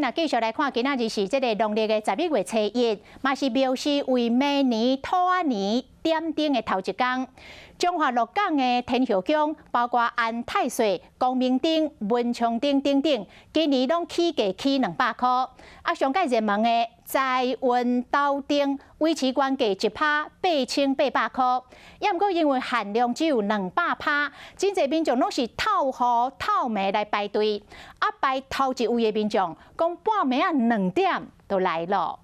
若继续来看，今仔日是这个农历的11月初1，嘛是庙是为明年兔仔年点灯的头一天。中华鹿港的天后宫，包括安太岁、光明灯、文昌灯等等，今年拢起价起200块。啊，上界热门的财运斗灯，维持原价1%，8800块。也毋过因为限量只有200趴，真侪民众拢是透雨透暝来排队。啊，排头一位的民众，讲半暝啊2点就来了。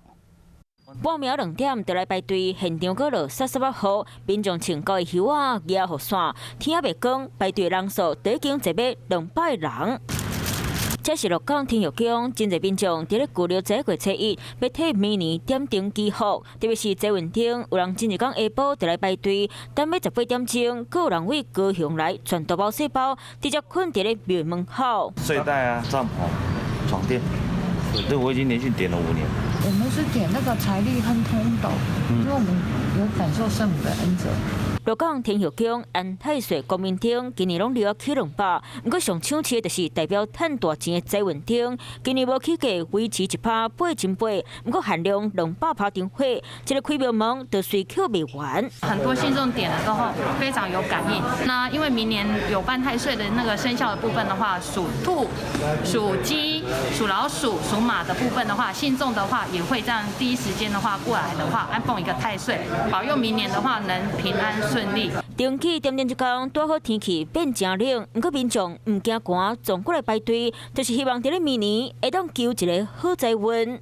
半暝2点就来排队，现场阁落31号，民众穿高的袖仔举雨伞，天也未光，排队人数就已经坐满200人。这是鹿港天后宫，真侪民众伫咧旧历11月初1要替明年点灯祈福，特别是坐运灯，有人今日讲下晡就来排队，等要18点钟，阁有人为高雄来全大包小包，直接困伫咧庙门口。睡袋啊、帐篷、床垫，对，我已经连续点了5年。 我们是点那个财力亨通斗，因为我们有感受圣母的恩泽。鹿港天后宫安太岁光明灯今年拢留起200，不过上抢手的就是代表赚大钱的财运灯，今年无起价，维持1%，8%，不过限量200趴灯火，这个开庙门就随扣未完。很多信众点了之后非常有感应。那因为明年有犯太岁的那个生肖的部分的话，属兔、属鸡、属老鼠、属马的部分的话，信众的话也会这样第一时间的话过来的话，安奉一个太岁，保佑明年的话能平安顺利。灯起点灯一天，拄好天气变真冷，不过民众唔惊寒，总过来排队，就是希望伫咧明年会当求一个好财运。